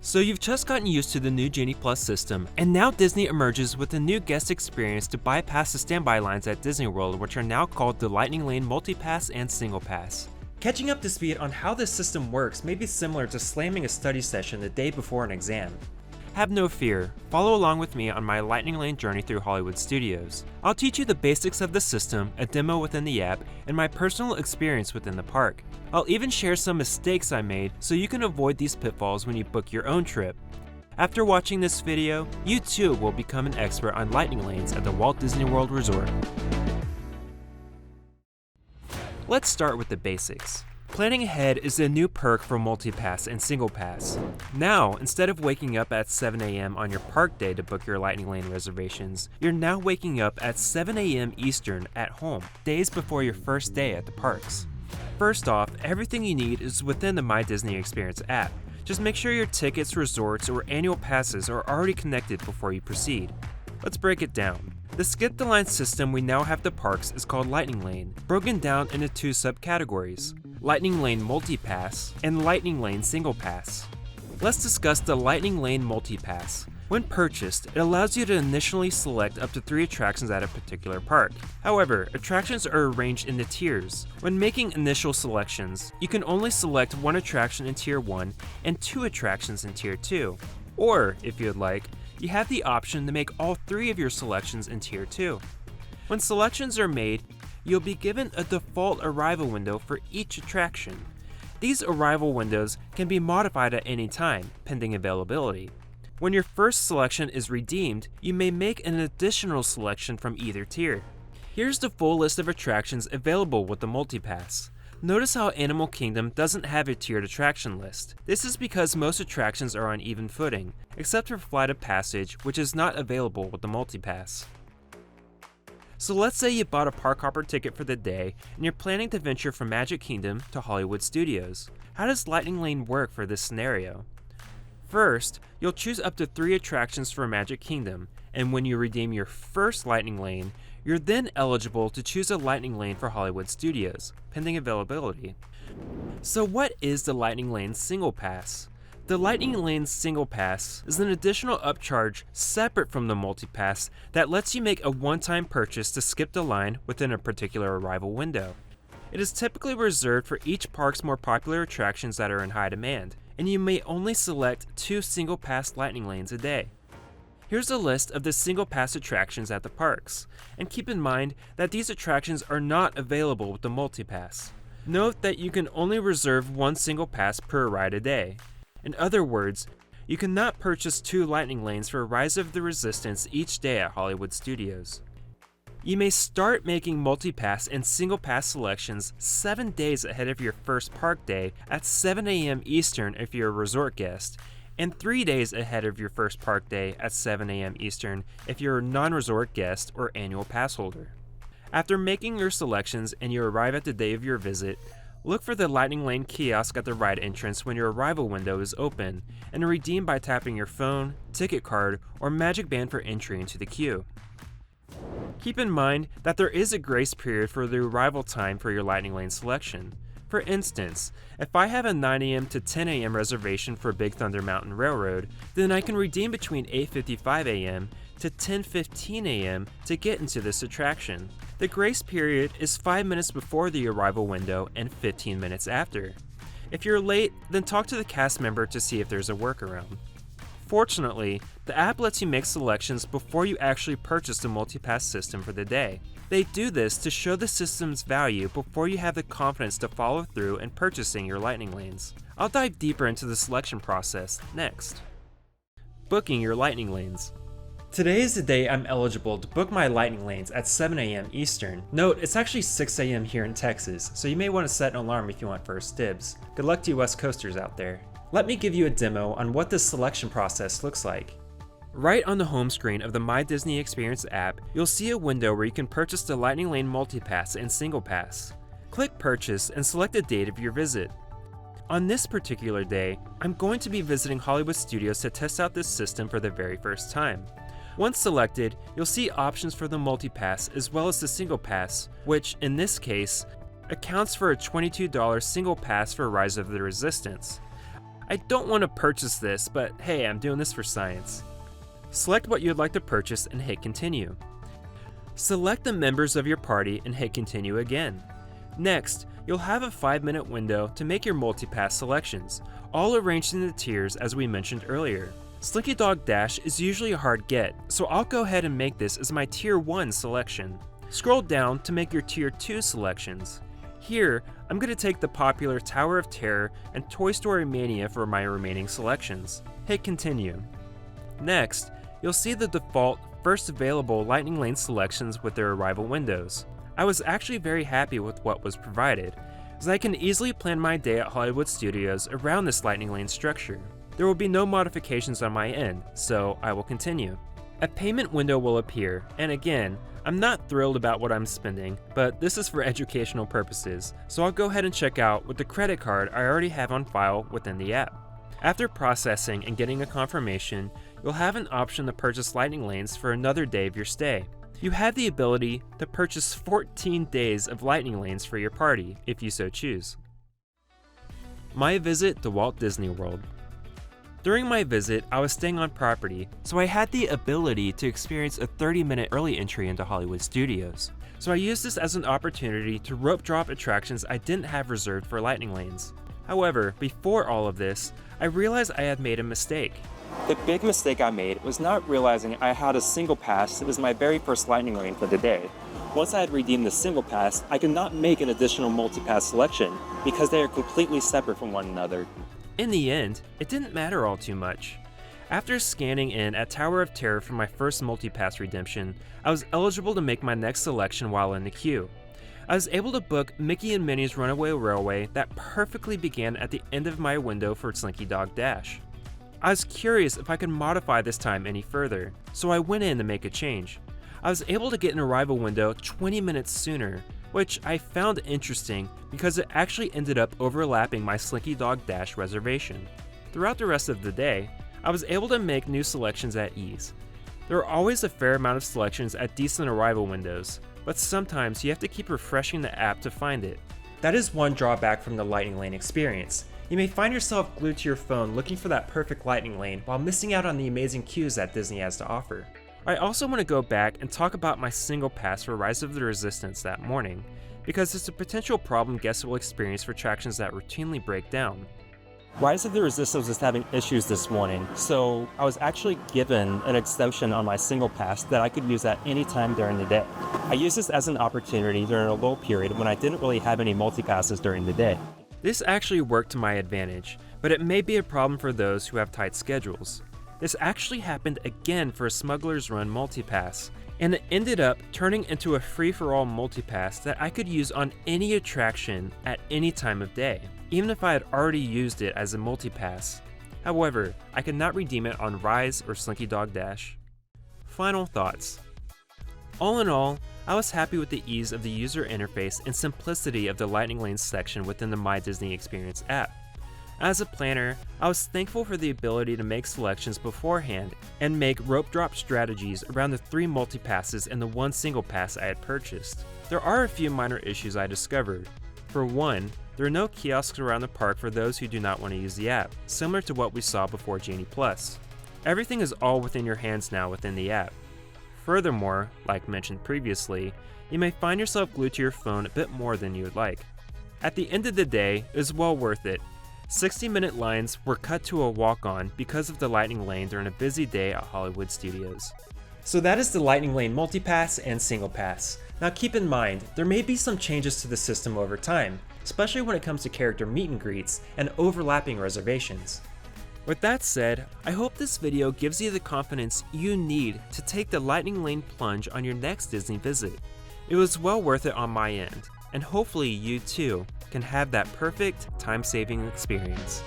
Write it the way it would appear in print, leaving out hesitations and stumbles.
So you've just gotten used to the new Genie Plus system, and now Disney emerges with a new guest experience to bypass the standby lines at Disney World, which are now called the Lightning Lane Multi-Pass and Single Pass. Catching up to speed on how this system works may be similar to slamming a study session the day before an exam. Have no fear, follow along with me on my Lightning Lane journey through Hollywood Studios. I'll teach you the basics of the system, a demo within the app, and my personal experience within the park. I'll even share some mistakes I made so you can avoid these pitfalls when you book your own trip. After watching this video, you too will become an expert on lightning lanes at the Walt Disney World Resort. Let's start with the basics. Planning ahead is a new perk for Multi-Pass and Single Pass. Now, instead of waking up at 7 a.m. on your park day to book your Lightning Lane reservations, you're now waking up at 7 a.m. Eastern at home, days before your first day at the parks. First off, everything you need is within the My Disney Experience app. Just make sure your tickets, resorts, or annual passes are already connected before you proceed. Let's break it down. The skip the line system we now have at the parks is called Lightning Lane, broken down into two subcategories: Lightning Lane Multi-Pass and Lightning Lane Single Pass. Let's discuss the Lightning Lane Multi-Pass. When purchased, it allows you to initially select up to 3 attractions at a particular park. However, attractions are arranged into tiers. When making initial selections, you can only select 1 attraction in Tier 1 and 2 attractions in Tier 2. Or, if you'd like, you have the option to make all 3 of your selections in Tier 2. When selections are made, you'll be given a default arrival window for each attraction. These arrival windows can be modified at any time, pending availability. When your first selection is redeemed, you may make an additional selection from either tier. Here's the full list of attractions available with the Multi-Pass. Notice how Animal Kingdom doesn't have a tiered attraction list. This is because most attractions are on even footing, except for Flight of Passage, which is not available with the Multi-Pass. So let's say you bought a park hopper ticket for the day and you're planning to venture from Magic Kingdom to Hollywood Studios. How does Lightning Lane work for this scenario? First, you'll choose up to 3 attractions for Magic Kingdom, and when you redeem your first Lightning Lane, you're then eligible to choose a Lightning Lane for Hollywood Studios, pending availability. So what is the Lightning Lane Single Pass? The Lightning Lane Single Pass is an additional upcharge separate from the Multi-Pass that lets you make a one-time purchase to skip the line within a particular arrival window. It is typically reserved for each park's more popular attractions that are in high demand, and you may only select 2 Single Pass Lightning Lanes a day. Here's a list of the Single Pass attractions at the parks, and keep in mind that these attractions are not available with the Multi-Pass. Note that you can only reserve 1 Single Pass per ride a day. In other words, you cannot purchase 2 Lightning Lanes for Rise of the Resistance each day at Hollywood Studios. You may start making Multi-Pass and Single Pass selections 7 days ahead of your first park day at 7 a.m. Eastern if you're a resort guest, and 3 days ahead of your first park day at 7 a.m. Eastern if you're a non-resort guest or annual pass holder. After making your selections and you arrive at the day of your visit, look for the Lightning Lane kiosk at the ride entrance when your arrival window is open, and redeem by tapping your phone, ticket card, or Magic Band for entry into the queue. Keep in mind that there is a grace period for the arrival time for your Lightning Lane selection. For instance, if I have a 9 a.m. to 10 a.m. reservation for Big Thunder Mountain Railroad, then I can redeem between 8:55 a.m. to 10:15 a.m. to get into this attraction. The grace period is 5 minutes before the arrival window and 15 minutes after. If you're late, then talk to the cast member to see if there's a workaround. Fortunately, the app lets you make selections before you actually purchase the Multi-Pass system for the day. They do this to show the system's value before you have the confidence to follow through in purchasing your Lightning Lanes. I'll dive deeper into the selection process next. Booking your Lightning Lanes. Today is the day I'm eligible to book my Lightning Lanes at 7 a.m. Eastern. Note, it's actually 6 a.m. here in Texas, so you may want to set an alarm if you want first dibs. Good luck to you West Coasters out there. Let me give you a demo on what this selection process looks like. Right on the home screen of the My Disney Experience app, you'll see a window where you can purchase the Lightning Lane Multi-Pass and Single Pass. Click Purchase and select the date of your visit. On this particular day, I'm going to be visiting Hollywood Studios to test out this system for the very first time. Once selected, you'll see options for the Multi-Pass as well as the Single Pass, which, in this case, accounts for a $22 Single Pass for Rise of the Resistance. I don't want to purchase this, but hey, I'm doing this for science. Select what you'd like to purchase and hit continue. Select the members of your party and hit continue again. Next, you'll have a 5-minute window to make your multipass selections, all arranged in the tiers as we mentioned earlier. Slinky Dog Dash is usually a hard get, so I'll go ahead and make this as my tier 1 selection. Scroll down to make your tier 2 selections. Here, I'm going to take the popular Tower of Terror and Toy Story Mania for my remaining selections. Hit continue. Next, you'll see the default first available Lightning Lane selections with their arrival windows. I was actually very happy with what was provided, as I can easily plan my day at Hollywood Studios around this Lightning Lane structure. There will be no modifications on my end, so I will continue. A payment window will appear, and again, I'm not thrilled about what I'm spending, but this is for educational purposes, so I'll go ahead and check out with the credit card I already have on file within the app. After processing and getting a confirmation, you'll have an option to purchase Lightning Lanes for another day of your stay. You have the ability to purchase 14 days of Lightning Lanes for your party, if you so choose. My visit to Walt Disney World. During my visit, I was staying on property, so I had the ability to experience a 30-minute early entry into Hollywood Studios. So I used this as an opportunity to rope drop attractions I didn't have reserved for Lightning Lanes. However, before all of this, I realized I had made a mistake. The big mistake I made was not realizing I had a single pass that was my very first Lightning Lane for the day. Once I had redeemed the single pass, I could not make an additional multi-pass selection because they are completely separate from one another. In the end, it didn't matter all too much. After scanning in at Tower of Terror for my first multi-pass redemption, I was eligible to make my next selection while in the queue. I was able to book Mickey and Minnie's Runaway Railway that perfectly began at the end of my window for Slinky Dog Dash. I was curious if I could modify this time any further, so I went in to make a change. I was able to get an arrival window 20 minutes sooner, which I found interesting because it actually ended up overlapping my Slinky Dog Dash reservation. Throughout the rest of the day, I was able to make new selections at ease. There are always a fair amount of selections at decent arrival windows, but sometimes you have to keep refreshing the app to find it. That is one drawback from the Lightning Lane experience. You may find yourself glued to your phone looking for that perfect Lightning Lane while missing out on the amazing queues that Disney has to offer. I also want to go back and talk about my single pass for Rise of the Resistance that morning, because it's a potential problem guests will experience for attractions that routinely break down. Rise of the Resistance was having issues this morning, so I was actually given an extension on my single pass that I could use at any time during the day. I used this as an opportunity during a lull period when I didn't really have any multi-passes during the day. This actually worked to my advantage, but it may be a problem for those who have tight schedules. This actually happened again for a Smuggler's Run multi-pass, and it ended up turning into a free-for-all multi-pass that I could use on any attraction at any time of day, even if I had already used it as a multi-pass. However, I could not redeem it on Rise or Slinky Dog Dash. Final thoughts. All in all, I was happy with the ease of the user interface and simplicity of the Lightning Lane section within the My Disney Experience app. As a planner, I was thankful for the ability to make selections beforehand and make rope drop strategies around the 3 multi-passes and the 1 single pass I had purchased. There are a few minor issues I discovered. For one, there are no kiosks around the park for those who do not want to use the app, similar to what we saw before Genie Plus. Everything is all within your hands now within the app. Furthermore, like mentioned previously, you may find yourself glued to your phone a bit more than you would like. At the end of the day, it is well worth it. 60-minute lines were cut to a walk-on because of the Lightning Lane during a busy day at Hollywood Studios. So that is the Lightning Lane Multi-Pass and Single Pass. Now keep in mind, there may be some changes to the system over time, especially when it comes to character meet and greets and overlapping reservations. With that said, I hope this video gives you the confidence you need to take the Lightning Lane plunge on your next Disney visit. It was well worth it on my end, and hopefully you too can have that perfect time-saving experience.